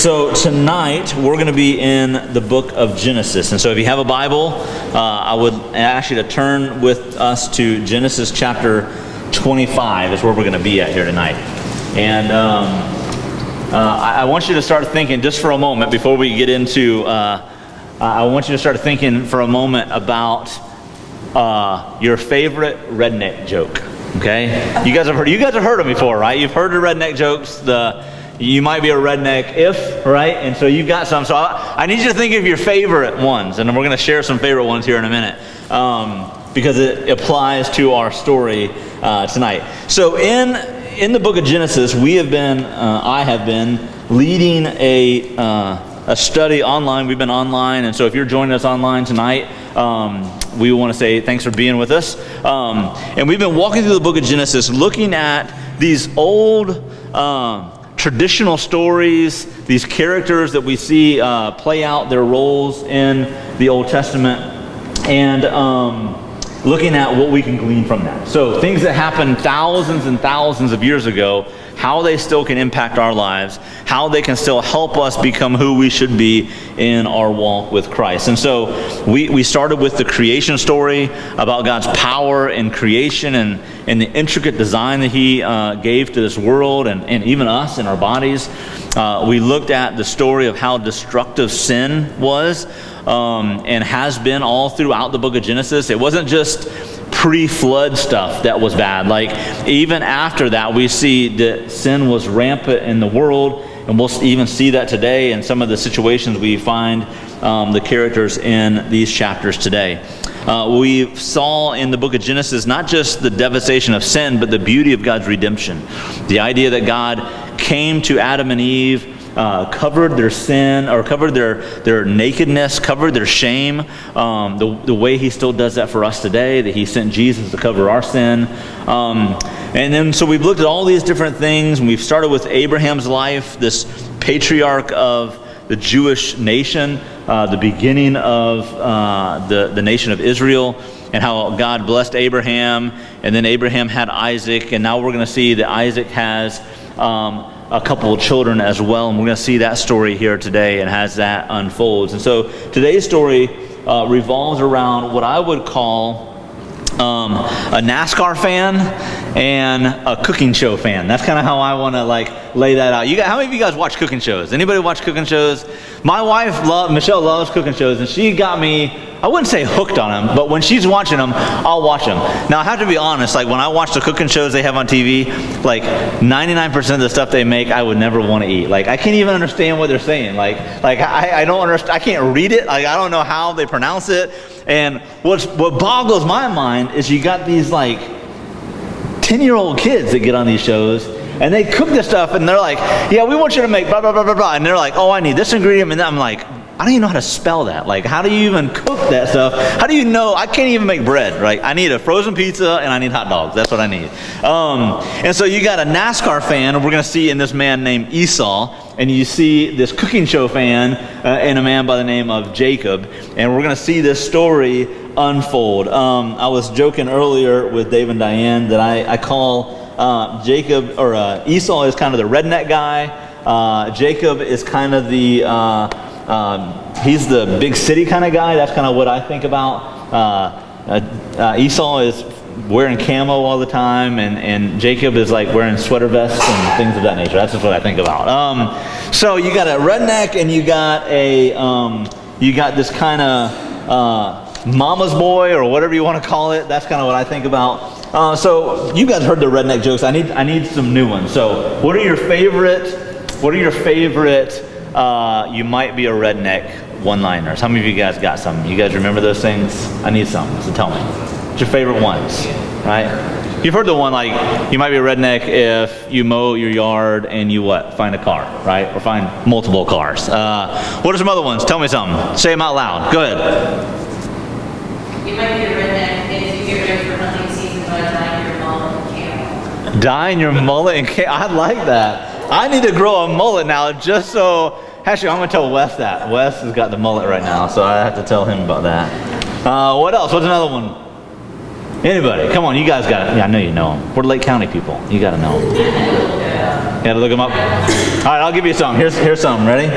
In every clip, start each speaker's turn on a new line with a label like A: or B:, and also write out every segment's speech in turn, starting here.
A: So tonight we're going to be in the book of Genesis. And so if you have a Bible, I would ask you to turn with us to Genesis chapter 25 is where we're going to be at here tonight. And I want you to start thinking just for a moment before we get into, I want you to start thinking for a moment about your favorite redneck joke. Okay? You guys have heard them before, right? You've heard the redneck jokes, you might be a redneck if, right? And so you've got some. So I need you to think of your favorite ones. And then we're going to share some favorite ones here in a minute because it applies to our story tonight. So in the book of Genesis, I have been leading a study online. We've been online. And so if you're joining us online tonight, we want to say thanks for being with us. And we've been walking through the book of Genesis looking at these old traditional stories, these characters that we see play out their roles in the Old Testament, and looking at what we can glean from that. So things that happened thousands and thousands of years ago, how they still can impact our lives, how they can still help us become who we should be in our walk with Christ. And so we started with the creation story about God's power in creation and the intricate design that He gave to this world and even us and our bodies. We looked at the story of how destructive sin was and has been all throughout the book of Genesis. It wasn't just pre-flood stuff that was bad. Like even after that, we see that sin was rampant in the world, and we'll even see that today in some of the situations we find the characters in these chapters today. We saw in the book of Genesis not just the devastation of sin, but the beauty of God's redemption. The idea that God came to Adam and Eve, covered their sin, or covered their nakedness, covered their shame, the way He still does that for us today, that He sent Jesus to cover our sin. And then so we've looked at all these different things, and we've started with Abraham's life, this patriarch of the Jewish nation, the beginning of the nation of Israel, and how God blessed Abraham, and then Abraham had Isaac, and now we're going to see that Isaac has a couple of children as well, and we're going to see that story here today and as that unfolds. And so today's story revolves around what I would call a NASCAR fan and a cooking show fan. That's kind of how I want to lay that out. How many of you guys watch cooking shows? Anybody watch cooking shows? My wife, Michelle, loves cooking shows, and she got me, I wouldn't say hooked on them, but when she's watching them, I'll watch them. Now, I have to be honest, when I watch the cooking shows they have on TV, 99% of the stuff they make, I would never want to eat. I can't even understand what they're saying. I don't understand, I can't read it. I don't know how they pronounce it. And what boggles my mind is you got these 10-year-old kids that get on these shows, and they cook this stuff, and they're like, yeah, we want you to make blah, blah, blah, blah, blah. And they're like, oh, I need this ingredient. And I'm like, I don't even know how to spell that. How do you even cook that stuff? How do you know? I can't even make bread, right? I need a frozen pizza, and I need hot dogs. That's what I need. And so you got a NASCAR fan, and we're going to see in this man named Esau, and you see this cooking show fan and a man by the name of Jacob. And we're going to see this story unfold. I was joking earlier with Dave and Diane that I call Jacob, or Esau is kind of the redneck guy. Jacob is kind of the, he's the big city kind of guy. That's kind of what I think about. Esau is wearing camo all the time, and Jacob is wearing sweater vests and things of that nature. That's just what I think about. So you got a redneck, and you got this kind of mama's boy, or whatever you want to call it. That's kind of what I think about. So you guys heard the redneck jokes. I need some new ones. So what are your favorite? You might be a redneck one-liners. How many of you guys got some? You guys remember those things? I need some. So tell me. What's your favorite ones? Right? You've heard the one you might be a redneck if you mow your yard and you find a car, right? Or find multiple cars. What are some other ones? Tell me something. Say them out loud. Go ahead.
B: You might be a redneck if you get ready for hunting season by dyeing your mullet and camo.
A: Dyeing your mullet and camo. I like that. I need to grow a mullet now just so. Actually, I'm going to tell Wes that. Wes has got the mullet right now, so I have to tell him about that. What else? What's another one? Anybody? Come on, you guys got it. Yeah, I know you know them. We're Lake County people. You got to know them. You had to look them up? All right, I'll give you some. Here's some. Ready?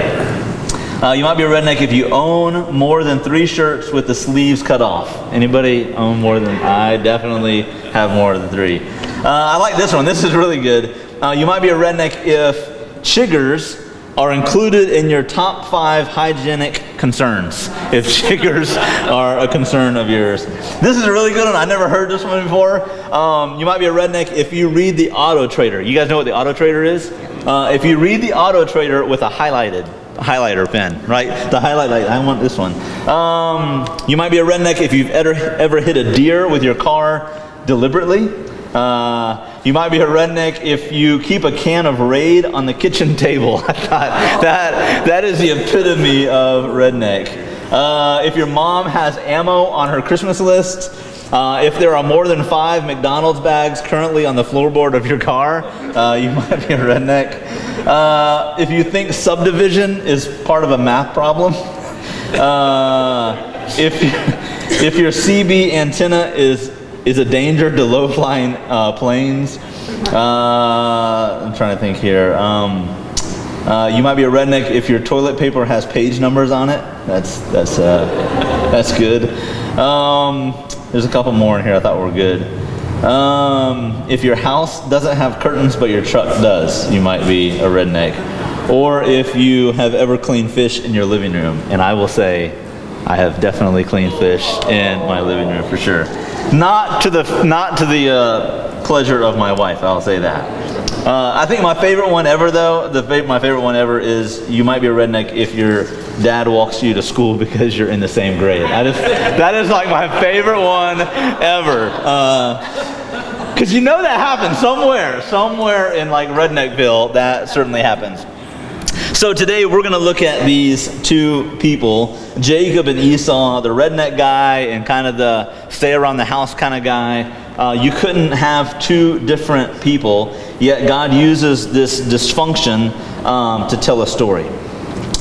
A: You might be a redneck if you own more than 3 shirts with the sleeves cut off. Anybody own more than? I definitely have more than 3. I like this one. This is really good. You might be a redneck if chiggers are included in your top 5 hygienic concerns. If chiggers are a concern of yours. This is a really good one. I never heard this one before. You might be a redneck if you read the Auto Trader. You guys know what the Auto Trader is? If you read the Auto Trader with a highlighter pen, right? The highlight light, I want this one. You might be a redneck if you've ever hit a deer with your car deliberately. You might be a redneck if you keep a can of Raid on the kitchen table. I thought that is the epitome of redneck. If your mom has ammo on her Christmas list, if there are more than 5 McDonald's bags currently on the floorboard of your car, you might be a redneck. If you think subdivision is part of a math problem, if your CB antenna is a danger to low-flying planes. I'm trying to think here. You might be a redneck if your toilet paper has page numbers on it. That's good. There's a couple more in here I thought were good. If your house doesn't have curtains but your truck does, you might be a redneck. Or if you have ever cleaned fish in your living room, and I will say, I have definitely cleaned fish in my living room for sure. Not to the pleasure of my wife, I'll say that. I think my favorite one ever though, my favorite one ever is you might be a redneck if your dad walks you to school because you're in the same grade. That is like my favorite one ever. Because you know that happens somewhere in like Redneckville, that certainly happens. So today we're going to look at these 2 people, Jacob and Esau, the redneck guy and kind of the stay around the house kind of guy. You couldn't have 2 different people, yet God uses this dysfunction to tell a story.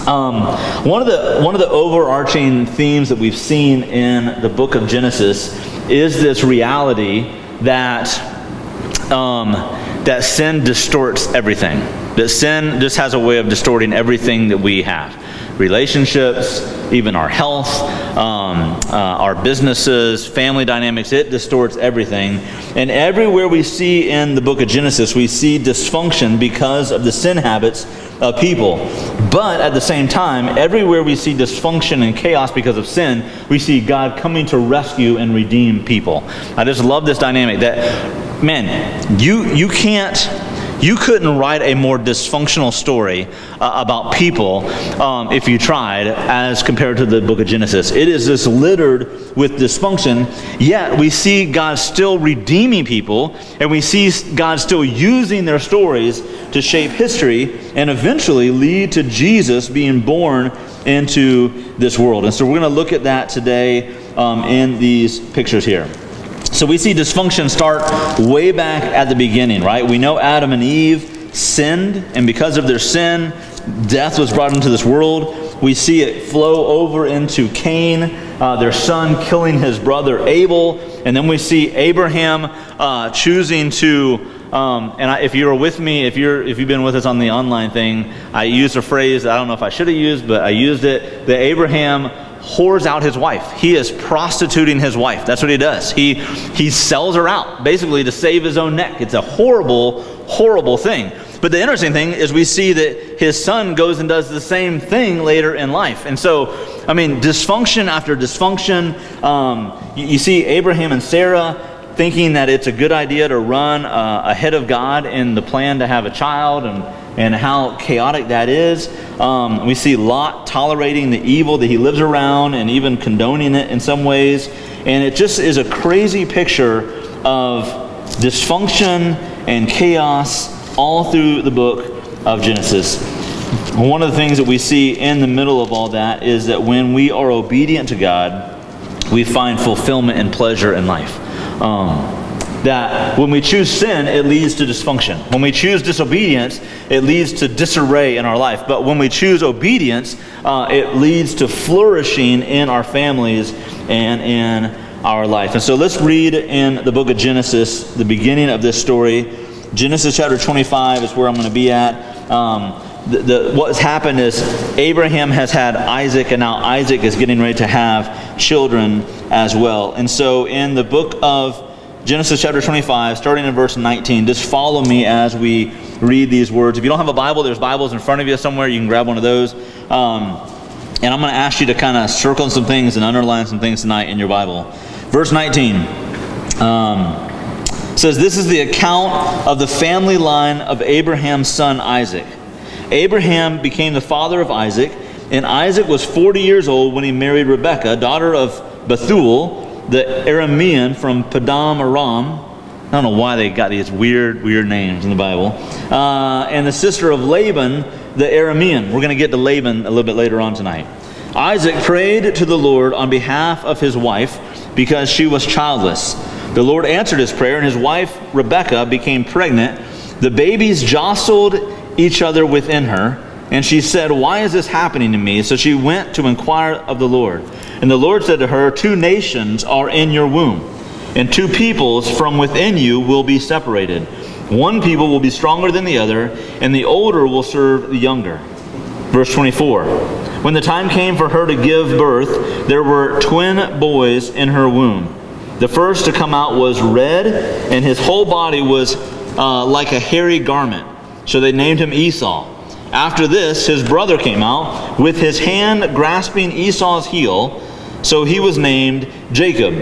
A: One of the overarching themes that we've seen in the book of Genesis is this reality that that sin distorts everything. That sin just has a way of distorting everything that we have. Relationships, even our health, our businesses, family dynamics, it distorts everything. And everywhere we see in the book of Genesis, we see dysfunction because of the sin habits of people. But at the same time, everywhere we see dysfunction and chaos because of sin, we see God coming to rescue and redeem people. I just love this dynamic that, man, you couldn't write a more dysfunctional story about people if you tried as compared to the book of Genesis. It is just littered with dysfunction, yet we see God still redeeming people, and we see God still using their stories to shape history and eventually lead to Jesus being born into this world. And so we're going to look at that today in these pictures here. So we see dysfunction start way back at the beginning, right? We know Adam and Eve sinned, and because of their sin, death was brought into this world. We see it flow over into Cain, their son killing his brother Abel, and then we see Abraham choosing to, if you were with me, if you've been with us on the online thing, I used a phrase that I don't know if I should have used, but I used it, that Abraham whores out his wife. He is prostituting his wife. That's what he does. He sells her out, basically to save his own neck. It's a horrible, horrible thing. But the interesting thing is we see that his son goes and does the same thing later in life. And so, I mean, dysfunction after dysfunction. You see Abraham and Sarah thinking that it's a good idea to run ahead of God in the plan to have a child, and how chaotic that is. We see Lot tolerating the evil that he lives around and even condoning it in some ways. And it just is a crazy picture of dysfunction and chaos all through the book of Genesis. One of the things that we see in the middle of all that is that when we are obedient to God, we find fulfillment and pleasure in life. That when we choose sin, it leads to dysfunction. When we choose disobedience, it leads to disarray in our life. But when we choose obedience, it leads to flourishing in our families and in our life. And so let's read in the book of Genesis, the beginning of this story. Genesis chapter 25 is where I'm going to be at. What's happened is Abraham has had Isaac, and now Isaac is getting ready to have children as well. And so in the book of Genesis chapter 25, starting in verse 19, just follow me as we read these words. If you don't have a Bible, there's Bibles in front of you somewhere. You can grab one of those. And I'm going to ask you to kind of circle some things and underline some things tonight in your Bible. Verse 19 says, "This is the account of the family line of Abraham's son Isaac. Abraham became the father of Isaac, and Isaac was 40 years old when he married Rebekah, daughter of Bethuel, the Aramean from Padam Aram." I don't know why they got these weird names in the Bible. And the sister of Laban, the Aramean. We're going to get to Laban a little bit later on tonight. Isaac prayed to the Lord on behalf of his wife because she was childless. The Lord answered his prayer, and his wife Rebekah became pregnant. The babies jostled each other within her, and she said, "Why is this happening to me?" So she went to inquire of the Lord. And the Lord said to her, "Two nations are in your womb, and two peoples from within you will be separated. One people will be stronger than the other, and the older will serve the younger." Verse 24, "When the time came for her to give birth, there were twin boys in her womb. The first to come out was red, and his whole body was like a hairy garment. So they named him Esau. After this, his brother came out with his hand grasping Esau's heel, so he was named Jacob.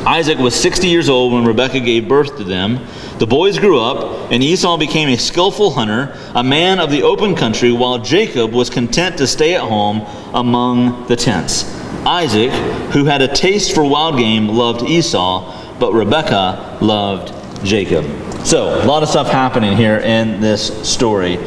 A: Isaac was 60 years old when Rebekah gave birth to them. The boys grew up, and Esau became a skillful hunter, a man of the open country, while Jacob was content to stay at home among the tents. Isaac, who had a taste for wild game, loved Esau, but Rebekah loved Jacob." So, a lot of stuff happening here in this story.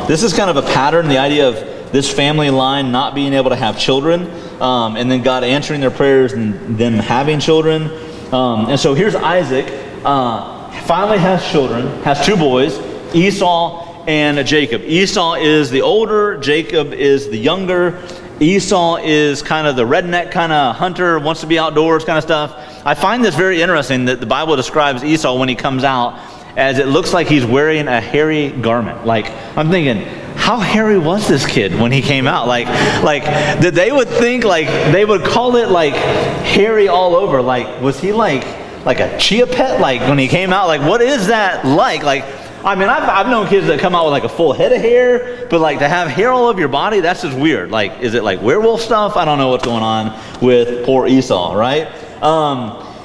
A: This is kind of a pattern, the idea of this family line not being able to have children, and then God answering their prayers and them having children. And so here's Isaac, finally has children, has two boys, Esau and Jacob. Esau is the older, Jacob is the younger. Esau is kind of the redneck kind of hunter, wants to be outdoors kind of stuff. I find this very interesting that the Bible describes Esau when he comes out as it looks like he's wearing a hairy garment. Like, I'm thinking, how hairy was this kid when he came out? Like that they would think, like, they would call it like hairy all over. Like, was he like a chia pet? Like when he came out, like, what is that like? Like, I mean, I've known kids that come out with like a full head of hair, but like to have hair all over your body, that's just weird. Like, is it like werewolf stuff? I don't know what's going on with poor Esau, right?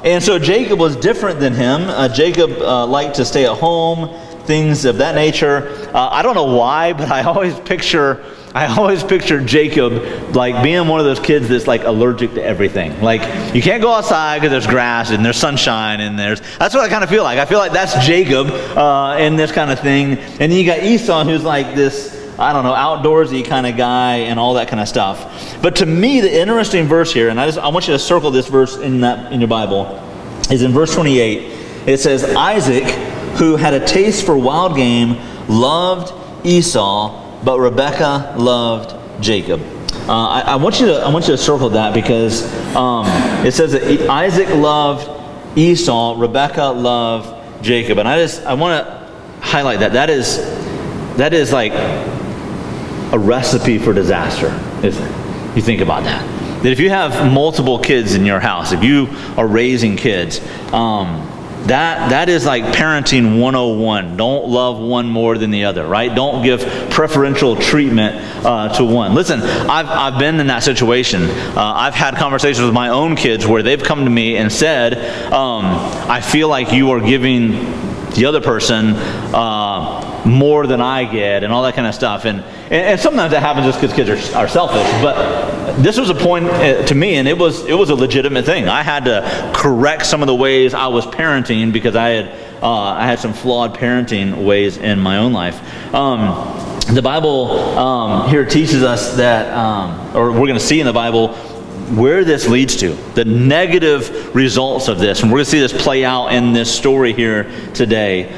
A: And so Jacob was different than him. Jacob liked to stay at home, things of that nature. I don't know why, but I always picture Jacob like being one of those kids that's like allergic to everything. Like, you can't go outside because there's grass and there's sunshine and that's what I kind of feel like. I feel like that's Jacob in this kind of thing. And then you got Esau, who's like this, I don't know, outdoorsy kind of guy and all that kind of stuff. But to me, the interesting verse here, and I want you to circle this verse in your Bible, is in verse 28. It says, Isaac, who had a taste for wild game, loved Esau, but Rebekah loved Jacob. I want you to circle that because it says that Isaac loved Esau, Rebekah loved Jacob, and I want to highlight that. That is like a recipe for disaster, isn't it? You think about that. That if you have multiple kids in your house, if you are raising kids, that is like parenting 101. Don't love one more than the other, right? Don't give preferential treatment to one. Listen, I've been in that situation. I've had conversations with my own kids where they've come to me and said, I feel like you are giving the other person more than I get, and all that kind of stuff. And sometimes that happens just because kids are selfish. But this was a point to me, and it was a legitimate thing. I had to correct some of the ways I was parenting because I had some flawed parenting ways in my own life. The Bible here teaches us that, or we're going to see in the Bible, where this leads to, the negative results of this. And we're going to see this play out in this story here today,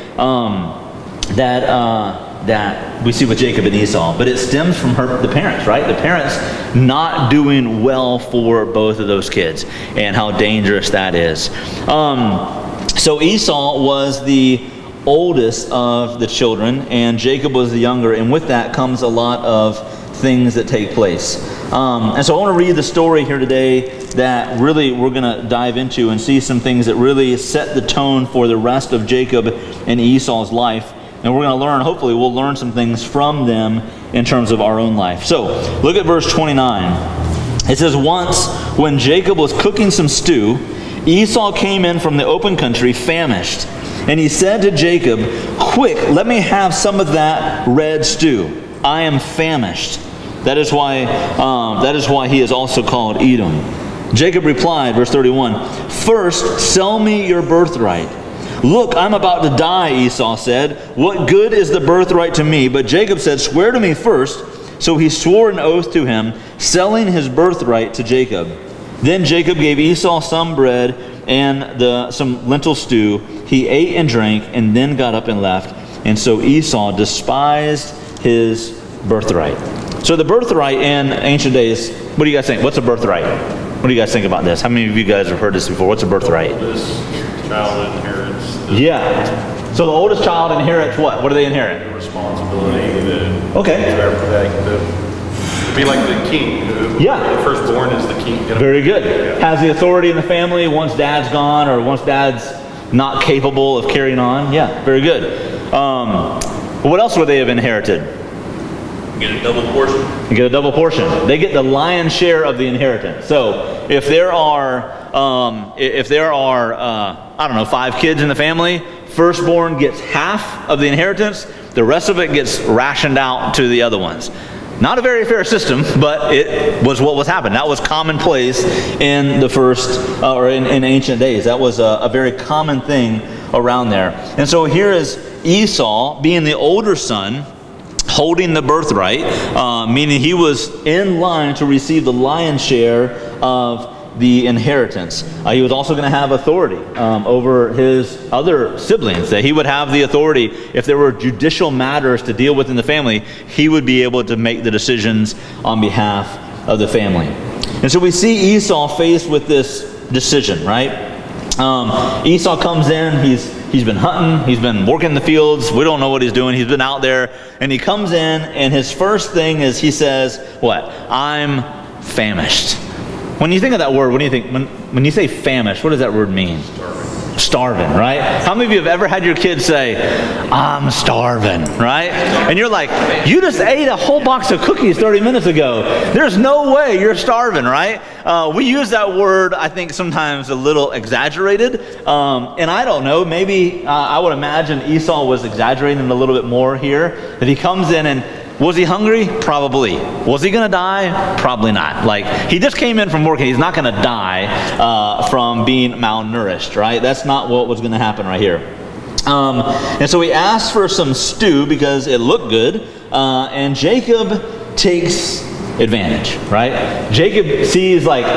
A: that we see with Jacob and Esau. But it stems from the parents, right? The parents not doing well for both of those kids and how dangerous that is. So Esau was the oldest of the children, and Jacob was the younger, and with that comes a lot of things that take place. And so I want to read the story here today that really we're going to dive into and see some things that really set the tone for the rest of Jacob and Esau's life. And we're going to learn, hopefully we'll learn some things from them in terms of our own life. So look at verse 29. It says, "Once when Jacob was cooking some stew, Esau came in from the open country famished. And he said to Jacob, 'Quick, let me have some of that red stew. I am famished.' That is why he is also called Edom. Jacob replied, verse 31, 'First, sell me your birthright.' 'Look, I'm about to die,' Esau said. 'What good is the birthright to me?' But Jacob said, 'Swear to me first.' So he swore an oath to him, selling his birthright to Jacob. Then Jacob gave Esau some bread and some lentil stew. He ate and drank, and then got up and left. And so Esau despised his birthright." So the birthright in ancient days, what do you guys think? What's a birthright? What do you guys think about this? How many of you guys have heard this before? What's a birthright?
C: This child inherits
A: Yeah. So the oldest child inherits what? What do they inherit?
C: the responsibility to
A: Okay.
C: to be like the king.
A: Yeah.
C: The firstborn is the king.
A: Very good. Has the authority in the family once dad's gone or once dad's not capable of carrying on. Yeah, very good. What else would they have inherited?
C: Get a double portion.
A: You get a double portion. They get the lion's share of the inheritance. So if there are, I don't know, 5 kids in the family, firstborn gets half of the inheritance. The rest of it gets rationed out to the other ones. Not a very fair system, but it was what was happening. That was commonplace in the first, or in ancient days. That was a very common thing around there. And so here is Esau, being the older son, holding the birthright, meaning he was in line to receive the lion's share of the inheritance. He was also going to have authority over his other siblings, that he would have the authority if there were judicial matters to deal with in the family, he would be able to make the decisions on behalf of the family. And so we see Esau faced with this decision, right? Esau comes in, he's been hunting, he's been working the fields, we don't know what he's doing, he's been out there, and he comes in, and his first thing is he says, what? I'm famished. When you think of that word, what do you think? When you say famished, what does that word mean? Starving, right? How many of you have ever had your kids say, I'm starving, right? And you're like, you just ate a whole box of cookies 30 minutes ago. There's no way you're starving, right? We use that word, I think, sometimes a little exaggerated. And I don't know, maybe I would imagine Esau was exaggerating a little bit more here. That he comes in and, was he hungry? Probably. Was he going to die? Probably not. Like, he just came in from working. He's not going to die from being malnourished, right? That's not what was going to happen right here. And so he asked for some stew because it looked good. And Jacob takes advantage, right? Jacob sees like,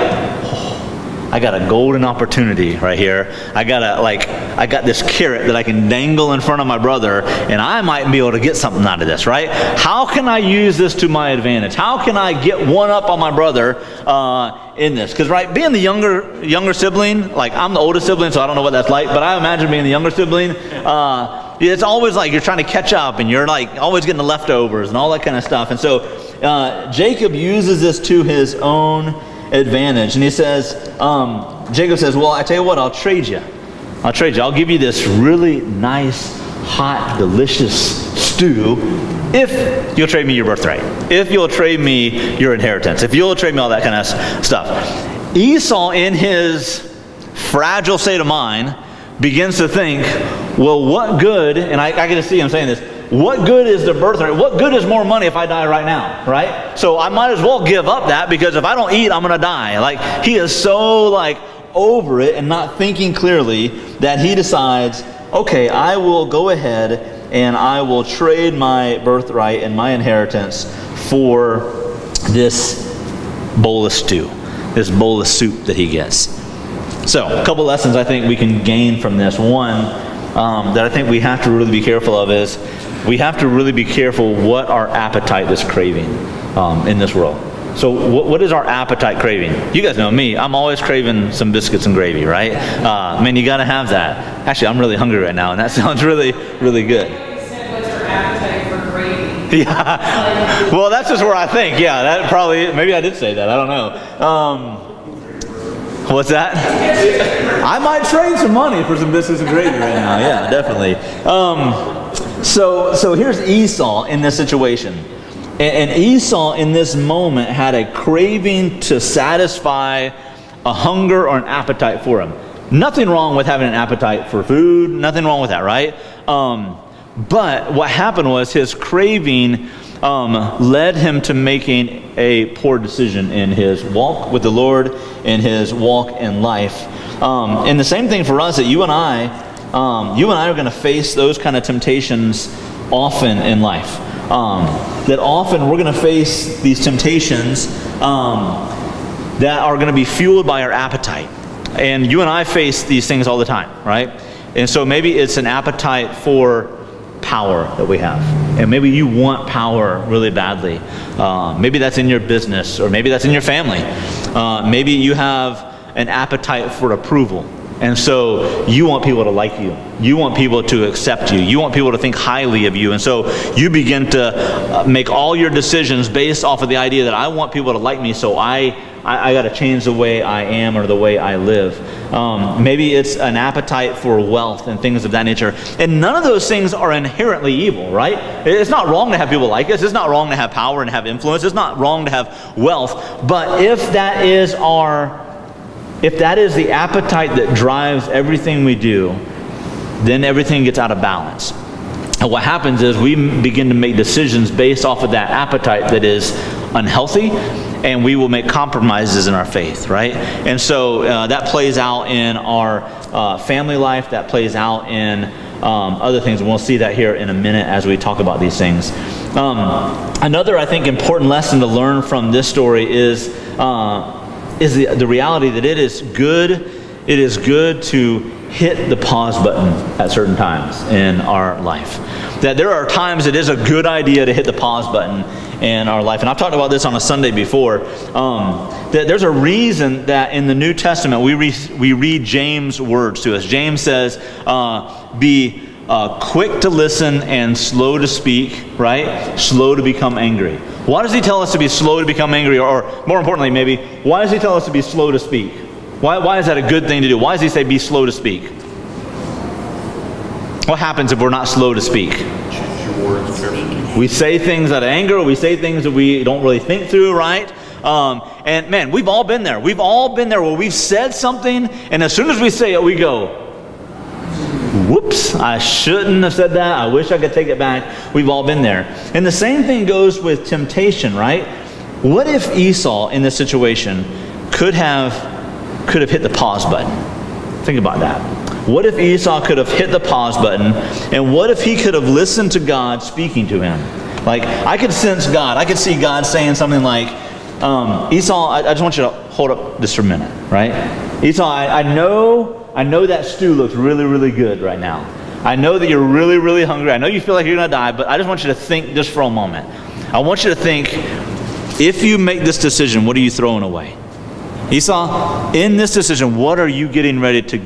A: I got a golden opportunity right here. I got this carrot that I can dangle in front of my brother, and I might be able to get something out of this, right? How can I use this to my advantage? How can I get one up on my brother in this? Because, right, being the younger sibling, like I'm the oldest sibling, so I don't know what that's like, but I imagine being the younger sibling, it's always like you're trying to catch up, and you're like always getting the leftovers and all that kind of stuff. And so Jacob uses this to his own advantage, and he says, Jacob says, well, I tell you what, I'll trade you. I'll give you this really nice, hot, delicious stew if you'll trade me your birthright, if you'll trade me your inheritance, if you'll trade me all that kind of stuff. Esau, in his fragile state of mind, begins to think, well, what good, and I get to see him saying this, what good is the birthright? What good is more money if I die right now, right? So I might as well give up that, because if I don't eat, I'm going to die. Like, he is so like over it and not thinking clearly that he decides, okay, I will go ahead and I will trade my birthright and my inheritance for this bowl of stew, this bowl of soup that he gets. So a couple lessons I think we can gain from this. One, that I think we have to really be careful of is we have to really be careful what our appetite is craving in this world. So what is our appetite craving? You guys know me. I'm always craving some biscuits and gravy, right? Man, you got to have that. Actually, I'm really hungry right now, and that sounds really, really good.
B: What's your appetite for gravy?
A: Yeah. Well, that's just where I think. Yeah, that probably, maybe I did say that. I don't know. What's that? I might trade some money for some biscuits and gravy right now. Yeah, definitely. So here's Esau in this situation. And Esau in this moment had a craving to satisfy a hunger or an appetite for him. Nothing wrong with having an appetite for food. Nothing wrong with that, right? But what happened was his craving led him to making a poor decision in his walk with the Lord, in his walk in life. And the same thing for us, that you and I are going to face those kind of temptations often in life. That often we're going to face these temptations that are going to be fueled by our appetite. And you and I face these things all the time, right? And so maybe it's an appetite for power that we have. And maybe you want power really badly. Maybe that's in your business, or maybe that's in your family. Maybe you have an appetite for approval. And so you want people to like you. You want people to accept you. You want people to think highly of you. And so you begin to make all your decisions based off of the idea that I want people to like me, so I got to change the way I am or the way I live. Maybe it's an appetite for wealth and things of that nature. And none of those things are inherently evil, right? It's not wrong to have people like us. It's not wrong to have power and have influence. It's not wrong to have wealth. But if that is the appetite that drives everything we do, then everything gets out of balance. And what happens is we begin to make decisions based off of that appetite that is unhealthy, and we will make compromises in our faith, right? And so that plays out in our family life, that plays out in other things, and we'll see that here in a minute as we talk about these things. Another, I think, important lesson to learn from this story is the reality that it is good to hit the pause button at certain times in our life. That there are times it is a good idea to hit the pause button in our life. And I've talked about this on a Sunday before. That there's a reason that in the New Testament we read James' words to us. James says, be quick to listen and slow to speak, right? Slow to become angry. Why does he tell us to be slow to become angry? Or more importantly, maybe, why does he tell us to be slow to speak? Why is that a good thing to do? Why does he say be slow to speak? What happens if we're not slow to speak? We say things out of anger. We say things that we don't really think through, right? And man, we've all been there. We've all been there where we've said something, and as soon as we say it, we go, whoops, I shouldn't have said that. I wish I could take it back. We've all been there. And the same thing goes with temptation, right? What if Esau in this situation could have hit the pause button? Think about that. What if Esau could have hit the pause button, and what if he could have listened to God speaking to him? Like, I could sense God. I could see God saying something like, Esau, I just want you to hold up just for a minute, right? Esau, I know that stew looks really, really good right now. I know that you're really, really hungry. I know you feel like you're going to die, but I just want you to think just for a moment. I want you to think, if you make this decision, what are you throwing away? Esau, in this decision, what are you getting ready to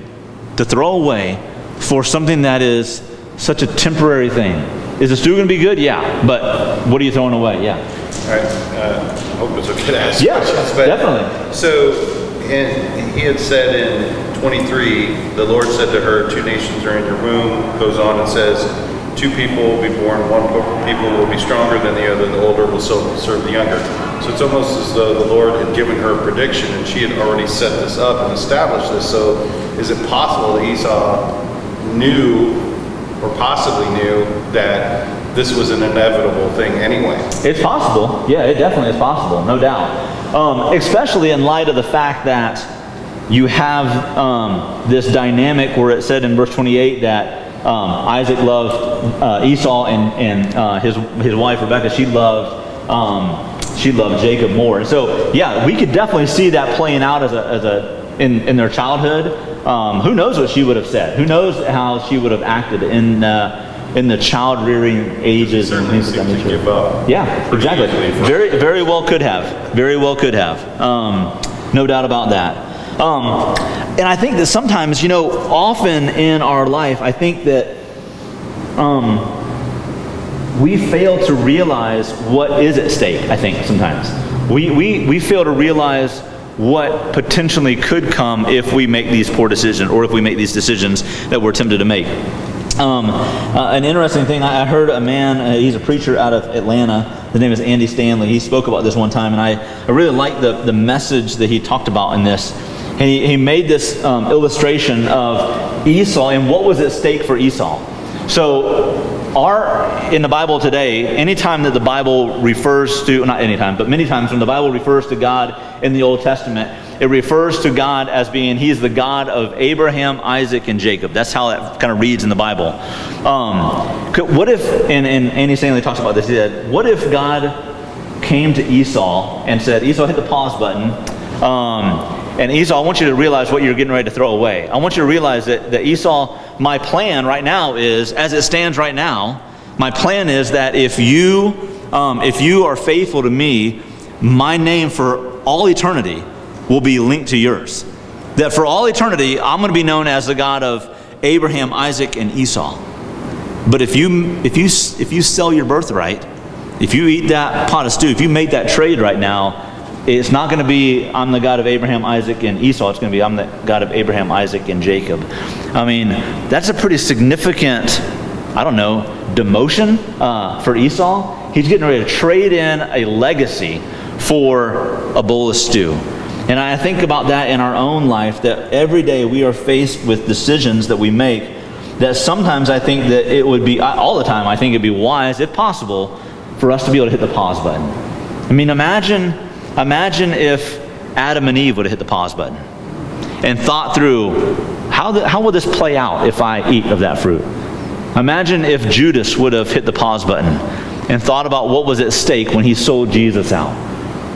A: throw away for something that is such a temporary thing? Is the stew going to be good? Yeah. But what are you throwing away? Yeah.
C: All right. I hope it's okay to ask
A: questions.
C: But,
A: Definitely.
C: So, he had said in 23, the Lord said to her, 2 nations are in your womb. Goes on and says, 2 people will be born, 1 people will be stronger than the other, the older will serve the younger. So it's almost as though the Lord had given her a prediction, and she had already set this up and established this. So is it possible that Esau knew, or possibly knew, that this was an inevitable thing anyway? It's possible. Yeah, it definitely is possible, no doubt. Especially in light of the fact that you have this dynamic where it said in verse 28 that Isaac loved Esau, and his wife Rebekah, she loved Jacob more. And so, yeah, we could definitely see that playing out in their childhood. Who knows what she would have said? Who knows how she would have acted in
A: in the child rearing ages and things of that nature.
C: Give up.
A: Yeah, exactly. Very, very well could have. Very well could have. No doubt about that. And I think that sometimes, you know, often in our life, I think that we fail to realize what is at stake, I think, sometimes. We fail to realize what potentially could come if we make these poor decisions, or if we make these decisions that we're tempted to make. An interesting thing, I heard a man, he's a preacher out of Atlanta, his name is Andy Stanley. He spoke about this one time, and I really liked the message that he talked about in this. And he made this illustration of Esau and what was at stake for Esau. So in the Bible today, anytime that the Bible refers to, not anytime, but many times when the Bible refers to God in the Old Testament, it refers to God as being, He's the God of Abraham, Isaac, and Jacob. That's how that kind of reads in the Bible. What if, and Andy Stanley talks about this, he said, what if God came to Esau and said, Esau, hit the pause button, and Esau, I want you to realize what you're getting ready to throw away. I want you to realize that Esau, my plan right now is, as it stands right now, my plan is that if you are faithful to me, my name for all eternity will be linked to yours. That for all eternity, I'm going to be known as the God of Abraham, Isaac, and Esau. But if you sell your birthright, if you eat that pot of stew, if you make that trade right now, it's not going to be, I'm the God of Abraham, Isaac, and Esau. It's going to be, I'm the God of Abraham, Isaac, and Jacob. I mean, that's a pretty significant, I don't know, demotion for Esau. He's getting ready to trade in a legacy for a bowl of stew. And I think about that in our own life, that every day we are faced with decisions that we make, that sometimes I think that it would be, all the time, I think it'd be wise, if possible, for us to be able to hit the pause button. I mean, imagine if Adam and Eve would have hit the pause button and thought through, how will this play out if I eat of that fruit? Imagine if Judas would have hit the pause button and thought about what was at stake when he sold Jesus out.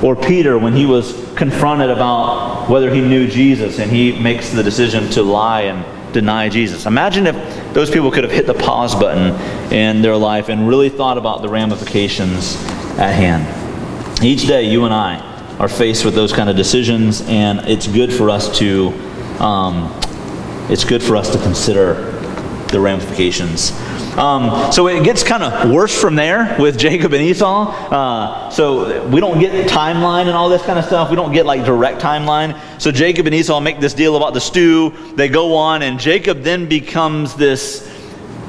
A: Or Peter, when he was confronted about whether he knew Jesus and he makes the decision to lie and deny Jesus. Imagine if those people could have hit the pause button in their life and really thought about the ramifications at hand. Each day, you and I are faced with those kind of decisions, and it's good for us to consider the ramifications. So it gets kind of worse from there with Jacob and Esau. So we don't get timeline and all this kind of stuff. We don't get like direct timeline. So Jacob and Esau make this deal about the stew. They go on, and Jacob then becomes this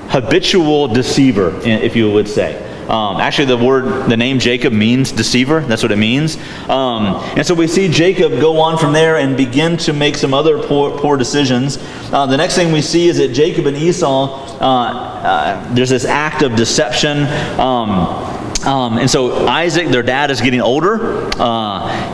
A: habitual deceiver, if you would say. Actually, the name Jacob means deceiver. That's what it means. And so we see Jacob go on from there and begin to make some other poor decisions. The next thing we see is that Jacob and Esau, there's this act of deception. And so Isaac, their dad, is getting older.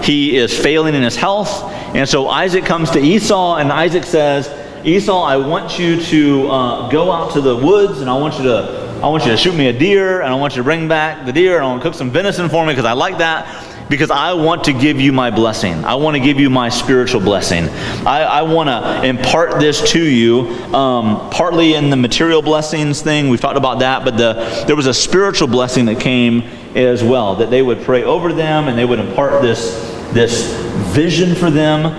A: He is failing in his health. And so Isaac comes to Esau, and Isaac says, Esau, I want you to go out to the woods, and I want you to shoot me a deer, and I want you to bring back the deer, and I want to cook some venison for me because I like that, because I want to give you my blessing. I want to give you my spiritual blessing. I want to impart this to you, partly in the material blessings thing. We've talked about that, but there was a spiritual blessing that came as well, that they would pray over them, and they would impart this vision for them.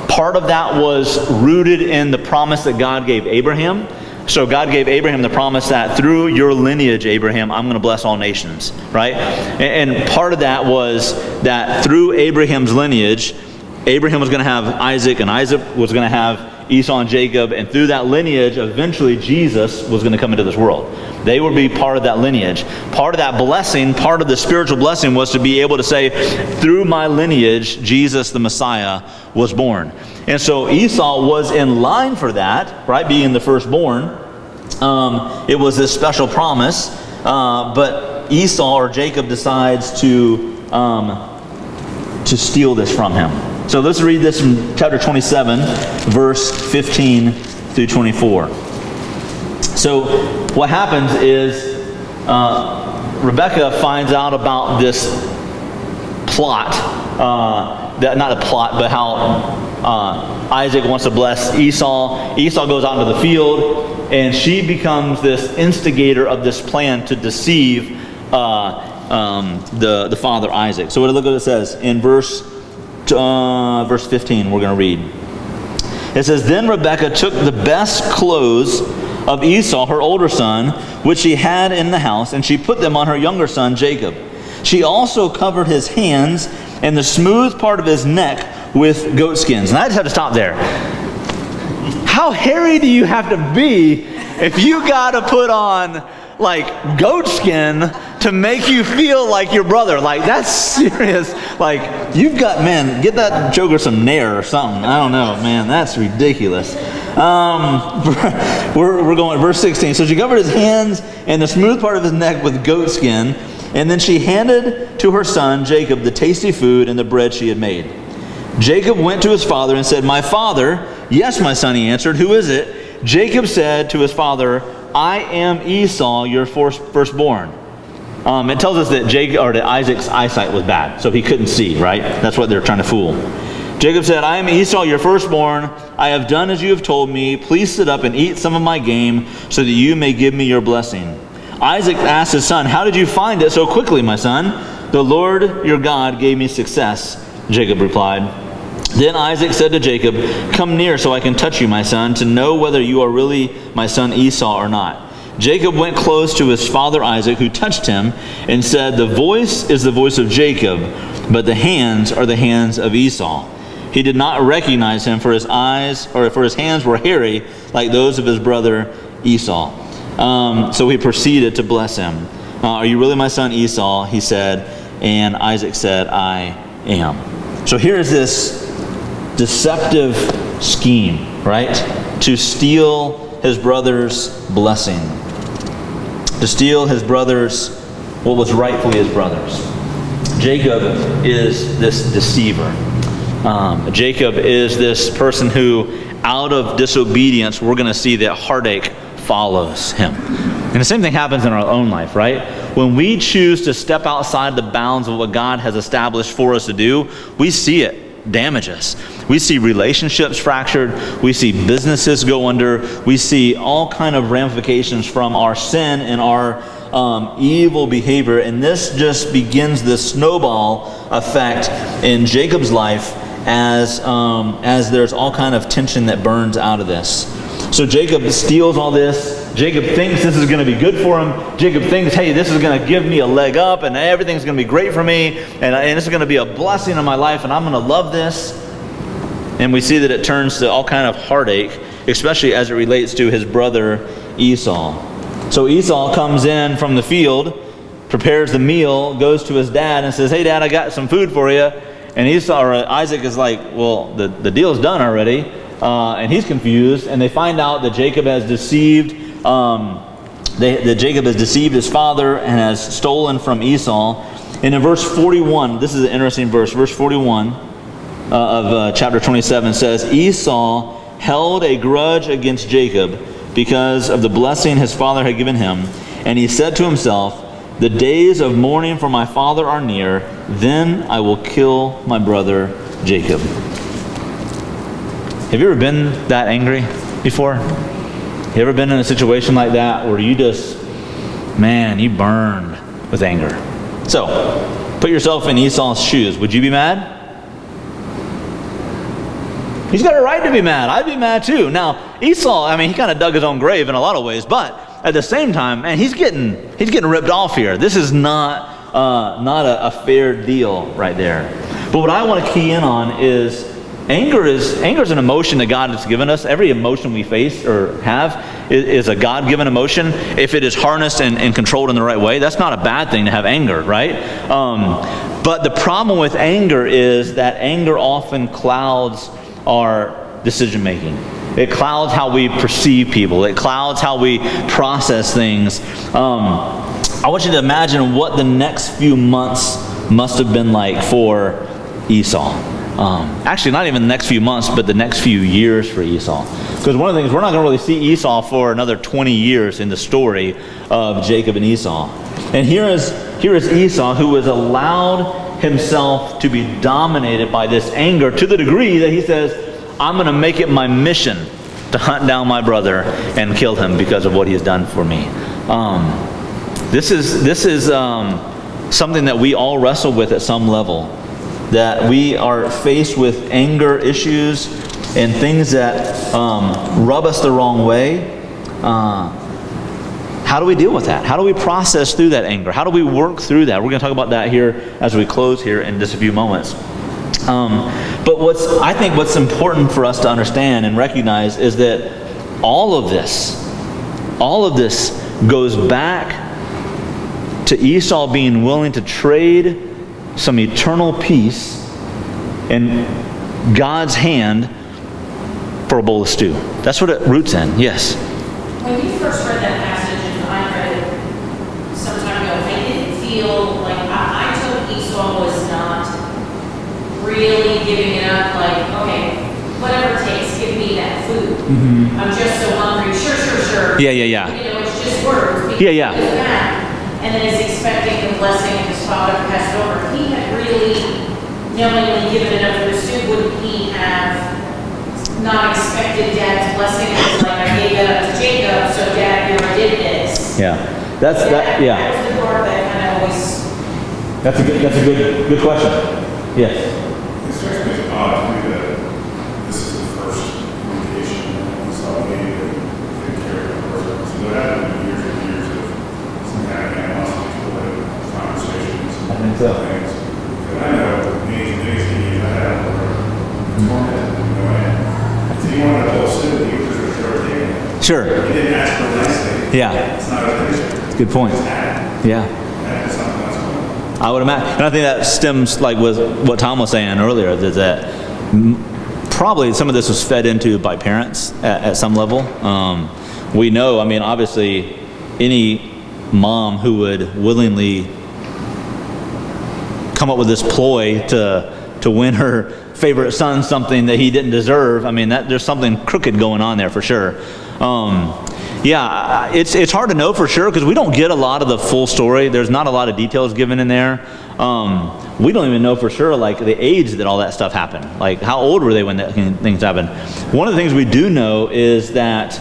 A: Part of that was rooted in the promise that God gave Abraham. So God gave Abraham the promise that through your lineage, Abraham, I'm going to bless all nations, right? And part of that was that through Abraham's lineage, Abraham was going to have Isaac, and Isaac was going to have Esau and Jacob, and through that lineage, eventually Jesus was going to come into this world. They would be part of that lineage. Part of that blessing, part of the spiritual blessing, was to be able to say, through my lineage, Jesus the Messiah was born. And so Esau was in line for that, right, being the firstborn. It was this special promise, but Esau, or Jacob, decides to steal this from him. So let's read this from chapter 27, verse 15 through 24. So what happens is Rebecca finds out about this plot, not a plot, but how Isaac wants to bless Esau. Esau goes out into the field, and she becomes this instigator of this plan to deceive the father Isaac. So look what it says in verse 15. We're going to read. It says, "Then Rebekah took the best clothes of Esau, her older son, which she had in the house, and she put them on her younger son Jacob. She also covered his hands and the smooth part of his neck with goat skins." And I just have to stop there. How hairy do you have to be if you got to put on like goat skin to make you feel like your brother? Like, that's serious. Like, you've got, man, get that joker some Nair or something. I don't know, man, that's ridiculous. We're going verse 16. "So she covered his hands and the smooth part of his neck with goat skin, and then she handed to her son Jacob the tasty food and the bread she had made. Jacob went to his father and said, 'My father.' 'Yes, my son,' he answered. 'Who is it?' Jacob said to his father, 'I am Esau, your firstborn.'" It tells us that that Isaac's eyesight was bad, so he couldn't see, right? That's what they're trying to fool. Jacob said, "I am Esau, your firstborn. I have done as you have told me. Please sit up and eat some of my game so that you may give me your blessing." Isaac asked his son, "How did you find it so quickly, my son?" "The Lord your God gave me success," Jacob replied. Then Isaac said to Jacob, "Come near so I can touch you, my son, to know whether you are really my son Esau or not." Jacob went close to his father Isaac, who touched him and said, "The voice is the voice of Jacob, but the hands are the hands of Esau." He did not recognize him, for his hands were hairy like those of his brother Esau. So he proceeded to bless him. "Are you really my son Esau?" he said, and Isaac said, "I am." So here is this deceptive scheme, right? To steal his brother's blessing. To steal his brother's, what was rightfully his brother's. Jacob is this deceiver. Jacob is this person who, out of disobedience, we're going to see that heartache follows him. And the same thing happens in our own life, right? When we choose to step outside the bounds of what God has established for us to do, we see it damage us. We see relationships fractured. We see businesses go under. We see all kind of ramifications from our sin and our evil behavior. And this just begins this snowball effect in Jacob's life as there's all kind of tension that burns out of this. So Jacob steals all this. Jacob thinks this is going to be good for him. Jacob thinks, hey, this is going to give me a leg up and everything's going to be great for me. And this is going to be a blessing in my life and I'm going to love this. And we see that it turns to all kind of heartache, especially as it relates to his brother Esau. So Esau comes in from the field, prepares the meal, goes to his dad and says, "Hey Dad, I got some food for you." And Isaac is like, "Well, the deal's done already." And he's confused, and they find out that Jacob has deceived Jacob has deceived his father and has stolen from Esau. And in verse 41, this is an interesting verse. Verse 41 of chapter 27 says, "Esau held a grudge against Jacob because of the blessing his father had given him. And he said to himself, 'The days of mourning for my father are near. Then I will kill my brother Jacob.'" Have you ever been that angry before? You ever been in a situation like that where you just, man, you burned with anger? So, put yourself in Esau's shoes. Would you be mad? He's got a right to be mad. I'd be mad too. Now, Esau, I mean, he kind of dug his own grave in a lot of ways, but at the same time, man, he's getting ripped off here. This is not a fair deal right there. But what I want to key in on is anger is an emotion that God has given us. Every emotion we face or have is a God-given emotion. If it is harnessed and controlled in the right way, that's not a bad thing to have anger, right? But the problem with anger is that anger often clouds our decision-making. It clouds how we perceive people. It clouds how we process things. I want you to imagine what the next few months must have been like for Esau. Actually, not even the next few months, but the next few years for Esau. Because one of the things, we're not going to really see Esau for another 20 years in the story of Jacob and Esau. And here is Esau, who has allowed himself to be dominated by this anger to the degree that he says, "I'm going to make it my mission to hunt down my brother and kill him because of what he has done for me. This is something that we all wrestle with at some level, that we are faced with anger issues and things that rub us the wrong way. How do we deal with that? How do we process through that anger? How do we work through that? We're going to talk about that here as we close here in just a few moments. But I think what's important for us to understand and recognize is that all of this goes back to Esau being willing to trade some eternal peace in God's hand for a bowl of stew. That's what it roots in. Yes?
B: When you first read that passage, and I read it some time ago, I didn't feel like I took Esau was not really giving it up, like, okay, whatever it takes, give me that food. I'm just so hungry. Sure.
A: Yeah.
B: You know, it's just words.
A: Yeah.
B: And then is expecting the blessing of his father to pass it over. If he had really knowingly given it up for the stew, wouldn't he have not expected Dad's blessing? It's like, I gave that up to Jacob, so Dad, you already did this.
A: Yeah. That was the part that kind of always. That's a good question. Yes.
D: It strikes me as odd to me that this is the first communication Esau made that didn't carry on further. So there had been years and years of some kind of animosity toward conversations.
A: I think so.
D: Things. And I know many years I had no end. If he wanted to host it, he was just taking it.
A: Sure.
D: He didn't ask for a nice thing.
A: Yeah.
D: It's not a thing.
A: Good point. Yeah.
D: That is something that's going on.
A: I would imagine, and I think that stems like with what Tom was saying earlier, that probably some of this was fed into by parents at some level. We know, I mean, obviously, any mom who would willingly come up with this ploy to win her favorite son something that he didn't deserve, I mean, there's something crooked going on there for sure. Yeah, it's hard to know for sure because we don't get a lot of the full story. There's not a lot of details given in there. We don't even know for sure like the age that all that stuff happened. Like how old were they when that things happened? One of the things we do know is that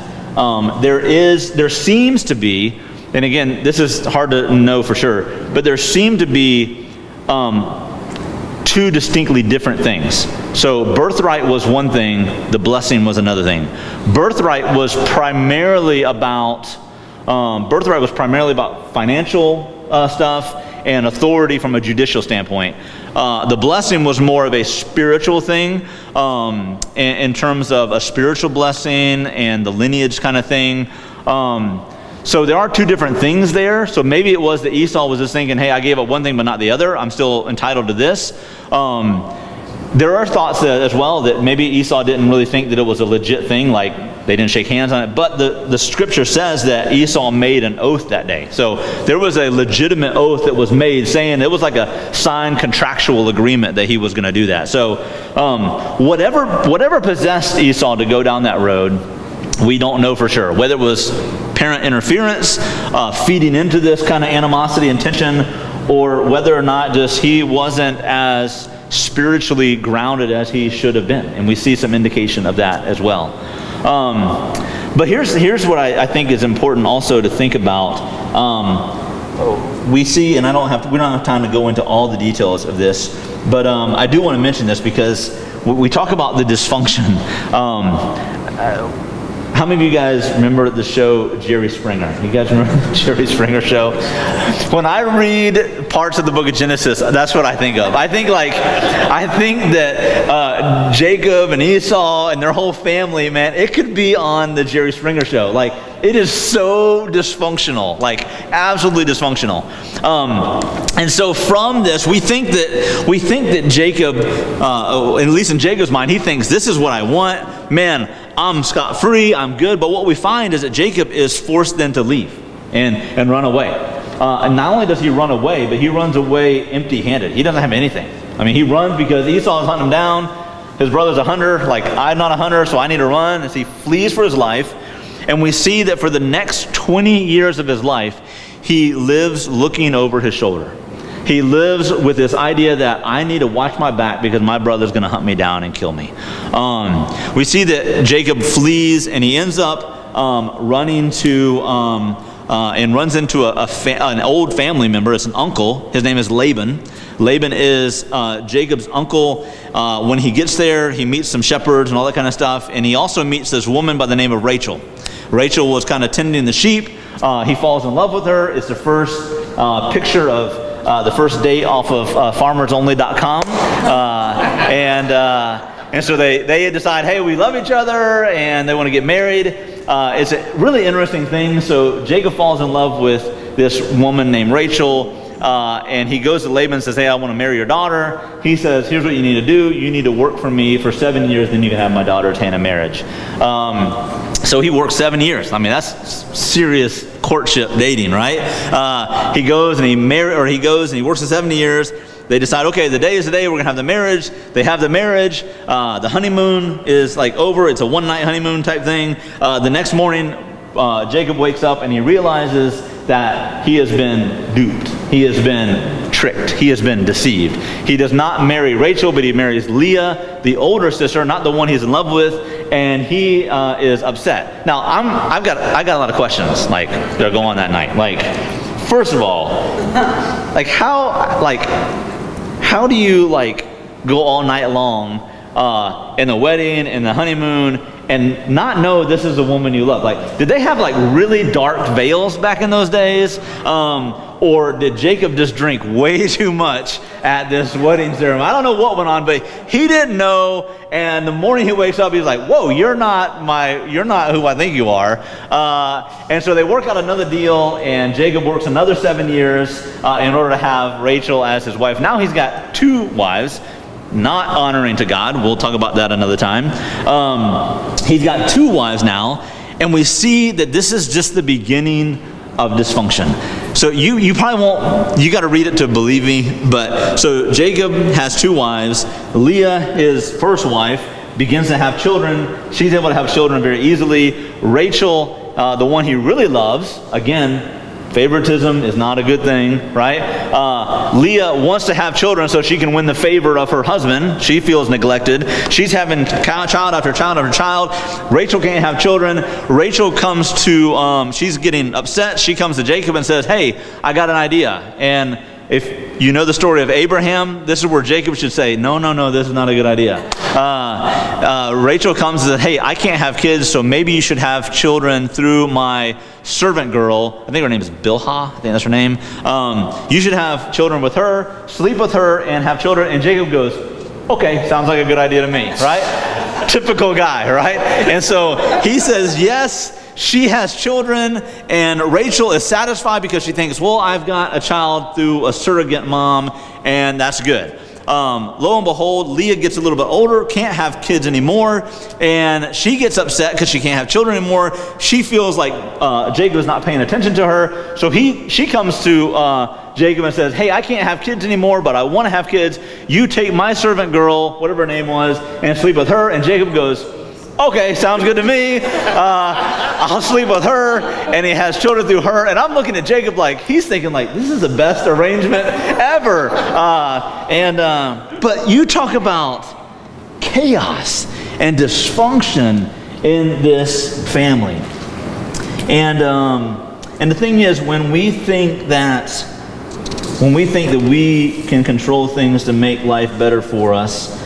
A: there seems to be, and again, this is hard to know for sure, but there seem to be two distinctly different things. So birthright was one thing, the blessing was another thing. Birthright was primarily about financial stuff and authority from a judicial standpoint. The blessing was more of a spiritual thing in terms of a spiritual blessing and the lineage kind of thing. So there are two different things there. So maybe it was that Esau was just thinking, hey, I gave up one thing but not the other. I'm still entitled to this. There are thoughts as well that maybe Esau didn't really think that it was a legit thing, like they didn't shake hands on it. But the scripture says that Esau made an oath that day. So there was a legitimate oath that was made saying it was like a signed contractual agreement that he was going to do that. So whatever possessed Esau to go down that road, we don't know for sure. Whether it was parent interference, feeding into this kind of animosity and tension, or whether or not just he wasn't as spiritually grounded as he should have been. And we see some indication of that as well. But here's what I think is important also to think about. We see, and we don't have time to go into all the details of this, but I do want to mention this because we talk about the dysfunction. How many of you guys remember the show Jerry Springer? You guys remember the Jerry Springer show? When I read parts of the book of Genesis, that's what I think of. I think that Jacob and Esau and their whole family, man, it could be on the Jerry Springer show. Like, it is so dysfunctional, like absolutely dysfunctional. And so from this, we think that Jacob, at least in Jacob's mind, he thinks this is what I want. Man, I'm scot-free, I'm good. But what we find is that Jacob is forced then to leave and run away. And not only does he run away, but he runs away empty-handed. He doesn't have anything. I mean, he runs because Esau is hunting him down. His brother's a hunter, like I'm not a hunter, so I need to run. And so he flees for his life. And we see that for the next 20 years of his life, he lives looking over his shoulder. He lives with this idea that I need to watch my back because my brother's going to hunt me down and kill me. We see that Jacob flees, and he ends up running to and runs into an old family member. It's an uncle. His name is Laban. Laban is Jacob's uncle. When he gets there, he meets some shepherds and all that kind of stuff, and he also meets this woman by the name of Rachel. Rachel was kind of tending the sheep. He falls in love with her. It's the first picture of the first date off of farmersonly.com. And so they decide, hey, we love each other, and they want to get married. It's a really interesting thing. So Jacob falls in love with this woman named Rachel, and he goes to Laban and says, hey, I want to marry your daughter. He says, here's what you need to do. You need to work for me for 7 years, then you can have my daughter's hand in marriage. So he works 7 years. I mean, that's serious courtship dating, right? He goes and he works for 7 years. They decide, okay, the day is the day, we're going to have the marriage. They have the marriage. The honeymoon is like over. It's a one-night honeymoon type thing. The next morning, Jacob wakes up and he realizes that he has been duped. He has been tricked. He has been deceived. He does not marry Rachel, but he marries Leah, the older sister, not the one he's in love with, and he is upset. Now, I got a lot of questions like that go on that night. Like, first of all, like how do you like go all night long in the wedding, in the honeymoon, and not know this is the woman you love? Like, did they have like really dark veils back in those days? Or did Jacob just drink way too much at this wedding ceremony? I don't know what went on, but he didn't know. And the morning he wakes up, he's like, whoa, you're not who I think you are. And so they work out another deal, and Jacob works another 7 years in order to have Rachel as his wife. Now he's got 2 wives. Not honoring to God. We'll talk about that another time. He's got 2 wives now, and we see that this is just the beginning of dysfunction. So you probably won't, you got to read it to believe me, but so Jacob has 2 wives. Leah, his first wife, begins to have children. She's able to have children very easily. Rachel, the one he really loves, again, favoritism is not a good thing, right? Leah wants to have children so she can win the favor of her husband. She feels neglected. She's having child after child after child. Rachel can't have children. Rachel comes to, she's getting upset. She comes to Jacob and says, hey, I got an idea. And if you know the story of Abraham, this is where Jacob should say, no, this is not a good idea. Rachel comes and says, hey, I can't have kids, so maybe you should have children through my servant girl. I think her name is Bilhah. I think that's her name. You should have children with her, sleep with her, and have children. And Jacob goes, okay, sounds like a good idea to me, right? Typical guy, right? And so he says, yes. She has children, and Rachel is satisfied because she thinks, well, I've got a child through a surrogate mom, and that's good. Lo and behold, Leah gets a little bit older, can't have kids anymore, and she gets upset because she can't have children anymore. She feels like Jacob is not paying attention to her, so she comes to Jacob and says, hey, I can't have kids anymore, but I want to have kids. You take my servant girl, whatever her name was, and sleep with her. And Jacob goes, okay, sounds good to me. I'll sleep with her, and he has children through her. And I'm looking at Jacob like, he's thinking like, this is the best arrangement ever. But you talk about chaos and dysfunction in this family. And the thing is, when we think that we can control things to make life better for us,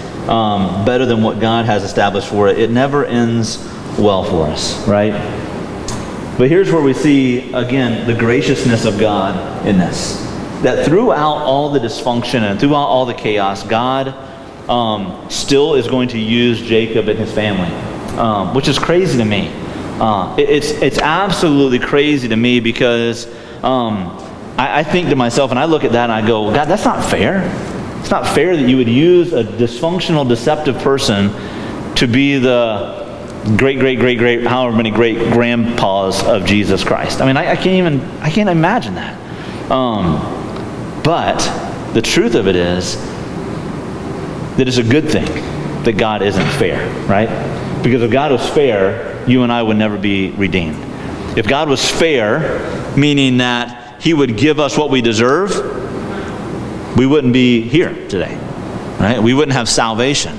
A: better than what God has established for it, it never ends well for us, right? But here's where we see, again, the graciousness of God in this. That throughout all the dysfunction and throughout all the chaos, God still is going to use Jacob and his family, which is crazy to me. It's absolutely crazy to me because I think to myself, and I look at that and I go, God, that's not fair. It's not fair that you would use a dysfunctional, deceptive person to be the great, however many great grandpas of Jesus Christ. I mean, I can't imagine that. But the truth of it is that it's a good thing that God isn't fair, right? Because if God was fair, you and I would never be redeemed. If God was fair, meaning that He would give us what we deserve, we wouldn't be here today, right? We wouldn't have salvation.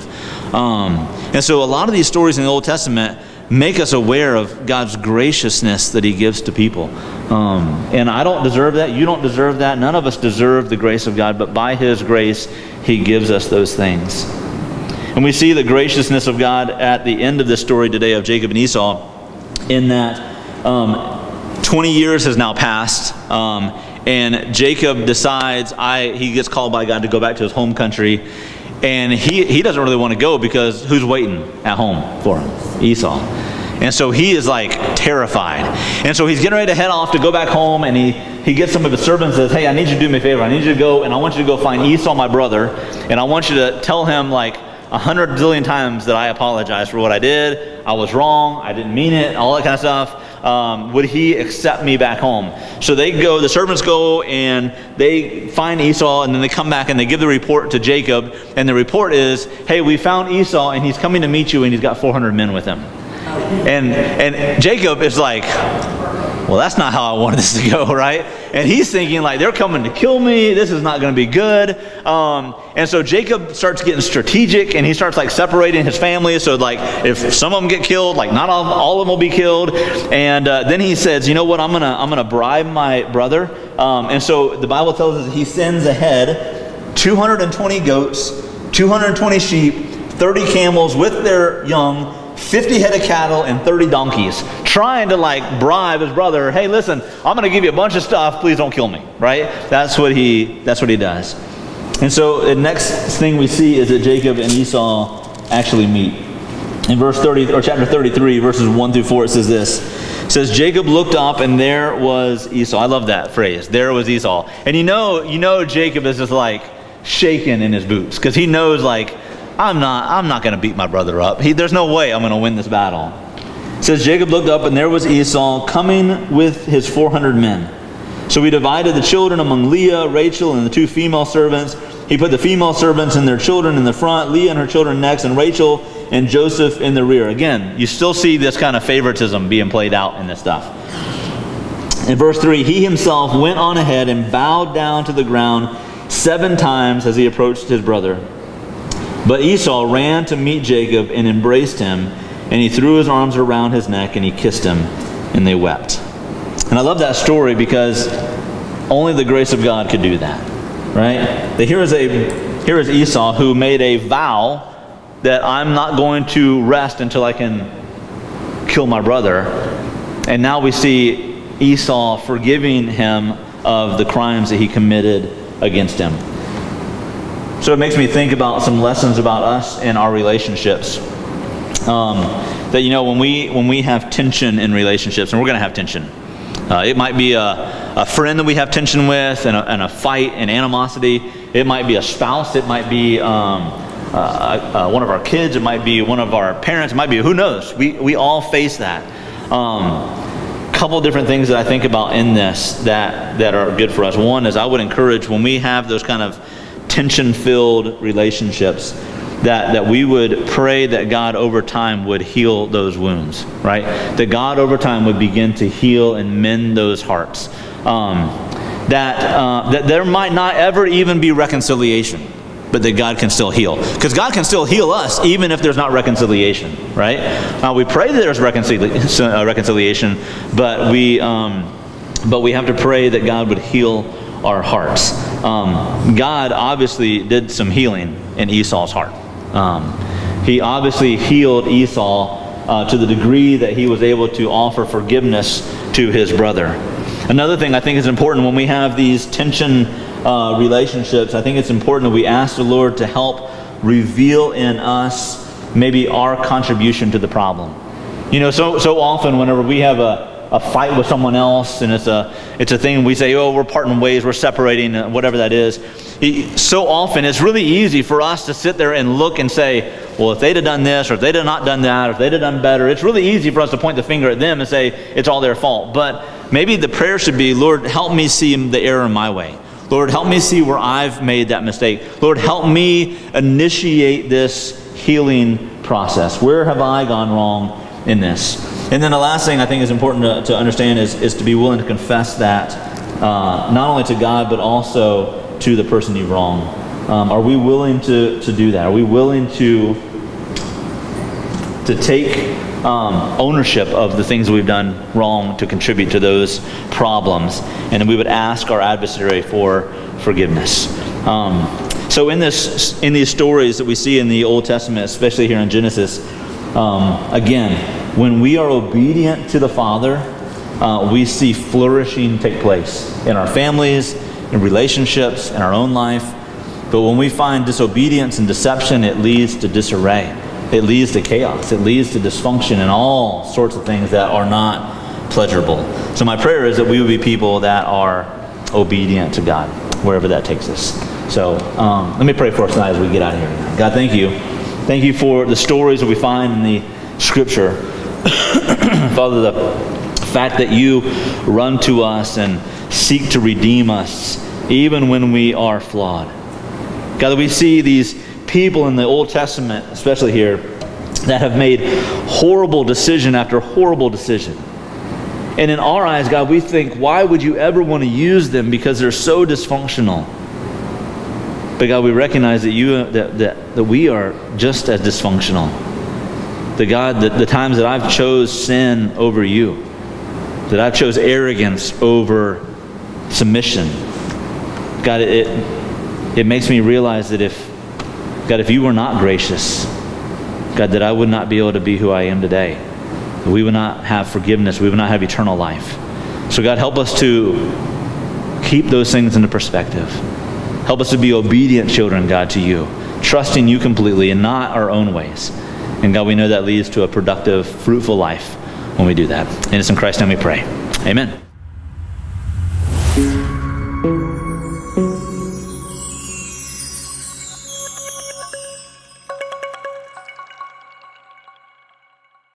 A: And so a lot of these stories in the Old Testament make us aware of God's graciousness that he gives to people. And I don't deserve that. You don't deserve that. None of us deserve the grace of God, but by his grace, he gives us those things. And we see the graciousness of God at the end of this story today of Jacob and Esau, in that 20 years has now passed, and Jacob decides, he gets called by God to go back to his home country, and he doesn't really want to go because who's waiting at home for him? Esau. And so he is like terrified. And so he's getting ready to head off to go back home, and he gets some of his servants and says, hey, I need you to do me a favor. I need you to go, and I want you to go find Esau, my brother, and I want you to tell him like 100 zillion times that I apologize for what I did. I was wrong. I didn't mean it. All that kind of stuff. Would he accept me back home? So they go, the servants go, and they find Esau, and then they come back and they give the report to Jacob. And the report is, hey, we found Esau, and he's coming to meet you, and he's got 400 men with him. And Jacob is like, well, that's not how I wanted this to go, right? And he's thinking like, they're coming to kill me. This is not going to be good. And so Jacob starts getting strategic, and he starts like separating his family. So like, if some of them get killed, like not all of them will be killed. And then he says, you know what? I'm gonna bribe my brother. And so the Bible tells us he sends ahead 220 goats, 220 sheep, 30 camels with their young, 50 head of cattle, and 30 donkeys, trying to like bribe his brother. Hey, listen, I'm going to give you a bunch of stuff. Please don't kill me, right? That's what he does. And so the next thing we see is that Jacob and Esau actually meet. In verse 30, or chapter 33, verses 1 through 4, it says this. It says, Jacob looked up, and there was Esau. I love that phrase. There was Esau. And you know Jacob is just like shaking in his boots, because he knows like, I'm not going to beat my brother up. There's no way I'm going to win this battle. It says, Jacob looked up, and there was Esau coming with his 400 men. So he divided the children among Leah, Rachel, and the 2 female servants. He put the female servants and their children in the front, Leah and her children next, and Rachel and Joseph in the rear. Again, you still see this kind of favoritism being played out in this stuff. In verse 3, he himself went on ahead and bowed down to the ground 7 times as he approached his brother. But Esau ran to meet Jacob and embraced him, and he threw his arms around his neck and he kissed him, and they wept. And I love that story because only the grace of God could do that, right? Here is Esau who made a vow that I'm not going to rest until I can kill my brother. And now we see Esau forgiving him of the crimes that he committed against him. So it makes me think about some lessons about us and our relationships. That, you know, when we have tension in relationships, and we're going to have tension. It might be a friend that we have tension with, and a fight and animosity. It might be a spouse. It might be one of our kids. It might be one of our parents. It might be, who knows? We all face that. Couple different things that I think about in this that are good for us. One is, I would encourage, when we have those kind of tension-filled relationships, that we would pray that God over time would heal those wounds, right? That God over time would begin to heal and mend those hearts. That there might not ever even be reconciliation, but that God can still heal. Because God can still heal us even if there's not reconciliation, right? We pray that there's reconciliation, but we have to pray that God would heal our hearts. God obviously did some healing in Esau's heart. He obviously healed Esau to the degree that he was able to offer forgiveness to his brother. Another thing I think is important when we have these tension relationships, I think it's important that we ask the Lord to help reveal in us maybe our contribution to the problem. You know, so often whenever we have a fight with someone else, and it's a thing we say, oh, we're parting ways, we're separating, whatever that is. So often it's really easy for us to sit there and look and say, well, if they'd have done this, or if they'd have not done that, or if they'd have done better, it's really easy for us to point the finger at them and say it's all their fault. But maybe the prayer should be, Lord, help me see the error in my way. Lord, help me see where I've made that mistake. Lord, help me initiate this healing process. Where have I gone wrong in this? And then the last thing I think is important to understand is to be willing to confess that, not only to God, but also to the person you've wronged? Are we willing to do that? Are we willing to take ownership of the things we've done wrong to contribute to those problems? And then we would ask our adversary for forgiveness. So in these stories that we see in the Old Testament, especially here in Genesis, again, when we are obedient to the Father, we see flourishing take place in our families, in relationships, in our own life. But when we find disobedience and deception, it leads to disarray. It leads to chaos. It leads to dysfunction and all sorts of things that are not pleasurable. So my prayer is that we would be people that are obedient to God, wherever that takes us. So let me pray for us tonight as we get out of here. God, thank you. Thank you for the stories that we find in the Scripture. Father, the fact that you run to us and seek to redeem us, even when we are flawed. God, that we see these people in the Old Testament, especially here, that have made horrible decision after horrible decision. And in our eyes, God, we think, why would you ever want to use them, because they're so dysfunctional? But God, we recognize that we are just as dysfunctional. That God, the times that I've chose sin over you, that I've chose arrogance over submission, God, it makes me realize that if you were not gracious, God, that I would not be able to be who I am today. That we would not have forgiveness. We would not have eternal life. So God, help us to keep those things into perspective. Help us to be obedient children, God, to you, trusting you completely and not our own ways. And God, we know that leads to a productive, fruitful life when we do that. And it's in Christ's name we pray. Amen.